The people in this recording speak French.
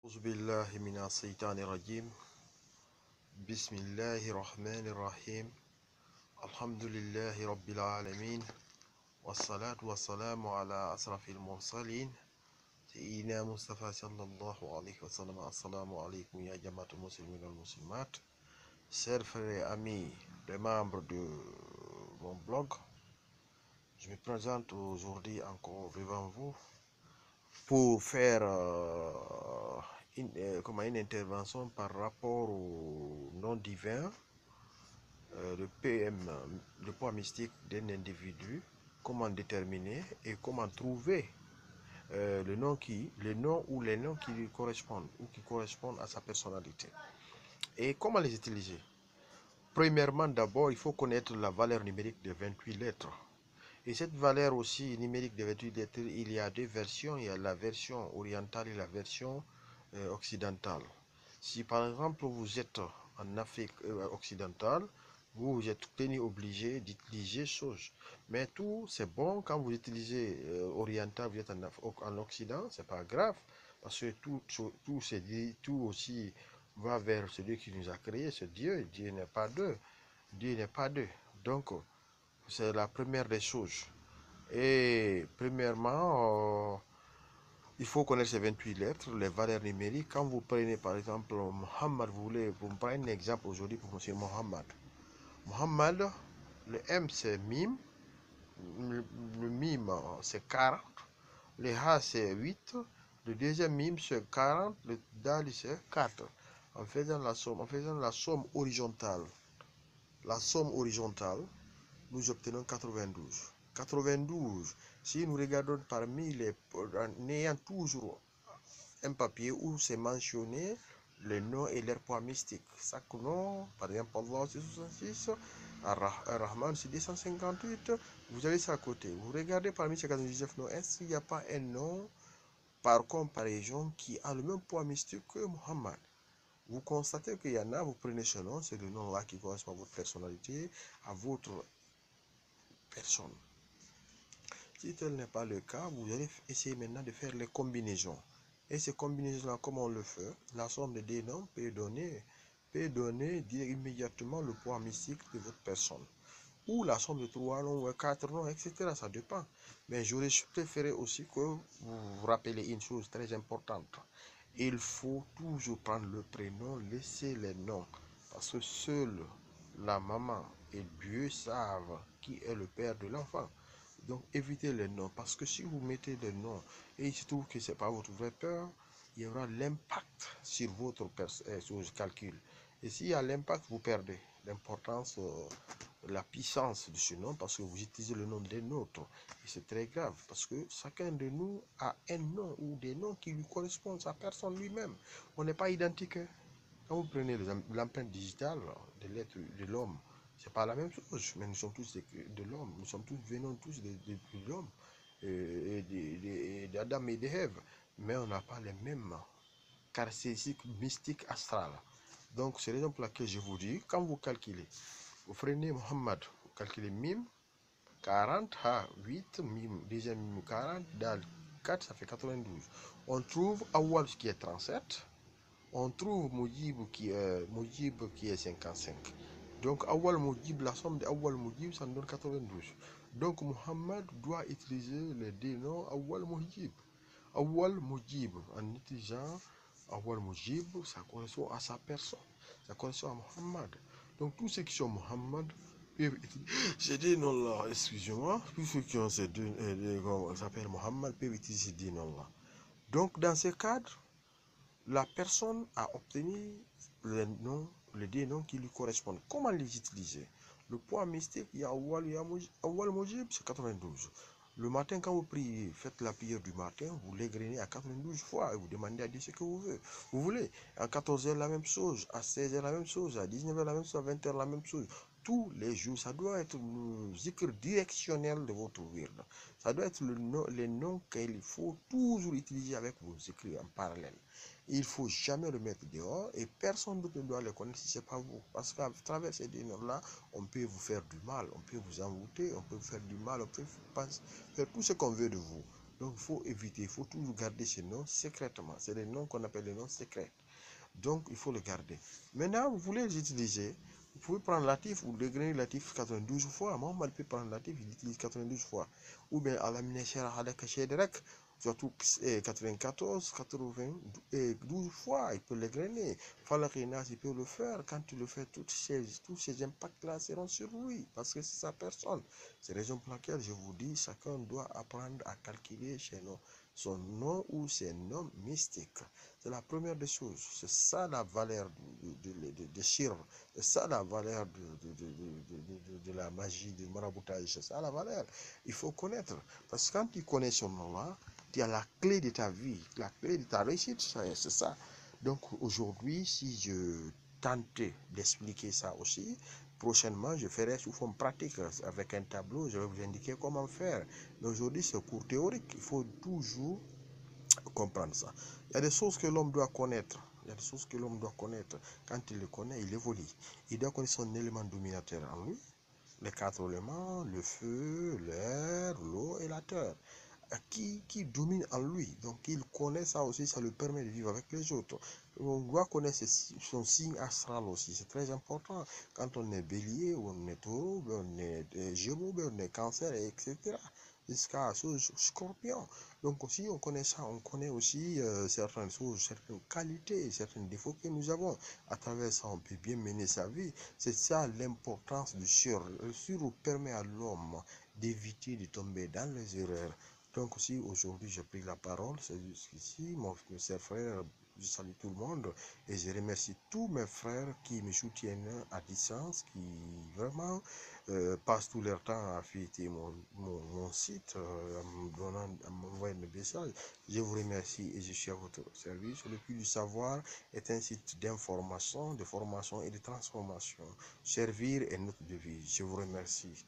أعوذ بالله من الشيطان الرجيم. بسم الله الرحمن الرحيم. الحمد لله رب العالمين، والصلاة والسلام على أشرف المرسلين سيدنا مصطفى صلى الله عليه وسلم. Assalamu alaikum ya jamaat muslimin wal muslimat, chers frères et amis, les membres de mon blog. Je me présente aujourd'hui encore devant vous pour faire une intervention par rapport au nom divin, le PM, le poids mystique d'un individu, comment déterminer et comment trouver le nom ou les noms qui lui correspondent ou qui correspondent à sa personnalité. Et comment les utiliser? Premièrement, d'abord, il faut connaître la valeur numérique de 28 lettres. Et cette valeur aussi numérique de 28 lettres, il y a deux versions. Il y a la version orientale et la version occidentale. Si par exemple vous êtes en Afrique occidentale, vous êtes tenu obligé d'utiliser chose. Mais tout c'est bon quand vous utilisez oriental, vous êtes en Occident, c'est pas grave, parce que tout aussi va vers celui qui nous a créé, c'est Dieu. Dieu n'est pas deux. Dieu n'est pas deux. Donc c'est la première des choses. Et premièrement, il faut connaître ces 28 lettres, les valeurs numériques. Quand vous prenez par exemple Mohammed, vous me prenez un exemple aujourd'hui pour M. Mohammed. Mohammed, le M c'est mime, le mime c'est 40, le H c'est 8, le deuxième mime c'est 40, le Dal c'est 4. En faisant la somme horizontale, nous obtenons 92. 92, si nous regardons parmi les, en ayant toujours un papier où c'est mentionné le nom et leur poids mystique. Chaque nom, par exemple, Allah c'est 66, Ar-Rahman c'est 258, vous avez ça à côté. Vous regardez parmi ces 99 noms, est-ce qu'il n'y a pas un nom par comparaison qui a le même poids mystique que Muhammad? Vous constatez qu'il y en a, vous prenez ce nom, c'est le nom là qui correspond à votre personnalité, à votre personne. Si tel n'est pas le cas, vous allez essayer maintenant de faire les combinaisons. Et ces combinaisons-là, comment on le fait? La somme de deux noms peut donner immédiatement le poids mystique de votre personne. Ou la somme de 3 noms ou 4 noms, etc. Ça dépend. Mais j'aurais préféré aussi que vous vous rappelez une chose très importante. Il faut toujours prendre le prénom, laisser les noms. Parce que seule la maman et Dieu savent qui est le père de l'enfant. Donc évitez les noms, parce que si vous mettez des noms et il se trouve que ce n'est pas votre vrai père, il y aura l'impact sur votre calcul. Et s'il y a l'impact, vous perdez l'importance, la puissance de ce nom, parce que vous utilisez le nom d'un autre. Et c'est très grave, parce que chacun de nous a un nom ou des noms qui lui correspondent à sa personne lui-même. On n'est pas identique. Quand vous prenez l'empreinte digitale de l'être de l'homme, c'est pas la même chose, mais nous sommes tous de l'homme, nous sommes tous venons tous de l'homme, d'Adam et d'Ève, mais on n'a pas les mêmes caractéristiques mystiques astrales. Donc c'est la raison pour laquelle je vous dis, quand vous calculez, vous prenez Mohammed, vous calculez mime 40, ha 8, mime, deuxième mime 40, dal 4, ça fait 92. On trouve Awal qui est 37. On trouve Mujib qui est 55. Donc Awal Mujib, la somme de Awal Mujib, ça nous donne 92. Donc Muhammad doit utiliser les deux noms Awal Mujib. Awal Mujib, en utilisant Awal Mujib, ça correspond à sa personne, ça correspond à Muhammad. Donc tous ceux qui sont Muhammad peuvent utiliser ces deux noms-là, excusez-moi, tous ceux qui ont ces deux, s'appellent Muhammad peuvent utiliser ces deux noms-là. Donc dans ce cadre, la personne a obtenu les deux noms qui lui correspondent. Comment les utiliser? Le poids mystique, il y a Awal Mujib, c'est 92. Le matin, quand vous priez, faites la prière du matin, vous l'égrenez à 92 fois et vous demandez à Dieu ce que vous voulez. À 14h, la même chose. À 16h, la même chose. À 19h, la même chose. À 20h, la même chose. Tous les jours, ça doit être le zikr directionnel de votre wird. Ça doit être les noms qu'il faut toujours utiliser avec vos zikrs en parallèle. Il ne faut jamais le mettre dehors et personne d'autre ne doit le connaître si ce n'est pas vous. Parce qu'à travers ces deux noms-là, on peut vous faire du mal, on peut vous envoûter, on peut vous faire du mal, on peut faire tout ce qu'on veut de vous. Donc il faut éviter, il faut toujours garder ces noms secrètement. C'est les noms qu'on appelle les noms secrets. Donc il faut le garder. Maintenant, vous voulez les utiliser, vous pouvez prendre Latif ou dégrainer Latif 92 fois. Mohamed peut prendre Latif, il utilise 92 fois. Ou bien à la minachère avec Direct, surtout 94, 92 fois, il peut le grainer. Falarinas, il peut le faire. Quand tu le fais, tous ces impacts-là seront sur lui, parce que c'est sa personne. C'est la raison pour laquelle je vous dis, chacun doit apprendre à calculer chez nous son nom ou ses noms mystiques. C'est la première des choses. C'est ça la valeur de Shirv. C'est ça la valeur de la magie, du maraboutage. C'est ça la valeur. Il faut connaître. Parce que quand tu connais son nom-là, tu as la clé de ta vie, la clé de ta réussite. C'est ça. Donc aujourd'hui, si je tentais d'expliquer ça aussi, prochainement, je ferai sous forme pratique avec un tableau. Je vais vous indiquer comment faire. Mais aujourd'hui, c'est cours théorique. Il faut toujours comprendre ça. Il y a des choses que l'homme doit connaître. Il y a des choses que l'homme doit connaître. Quand il les connaît, il évolue. Il doit connaître son élément dominateur en lui. Les 4 éléments, le feu, l'air, l'eau et la terre. Qui domine en lui. Donc il connaît ça aussi, ça lui permet de vivre avec les autres. On doit connaître son signe astral aussi, c'est très important. Quand on est bélier, ou on est taureau, on est gémeaux, on est cancer, etc. Jusqu'à scorpion. Donc aussi on connaît ça, on connaît aussi certaines choses, certaines qualités, certains défauts que nous avons. À travers ça, on peut bien mener sa vie. C'est ça l'importance du sur. Le sur permet à l'homme d'éviter de tomber dans les erreurs. Donc aussi aujourd'hui j'ai pris la parole, c'est jusqu'ici, mon cher frère, je salue tout le monde et je remercie tous mes frères qui me soutiennent à distance, qui vraiment passent tout leur temps à fêter mon site, à m'envoyer des messages. Je vous remercie et je suis à votre service. Le Puits du Savoir est un site d'information, de formation et de transformation. Servir est notre devise. Je vous remercie.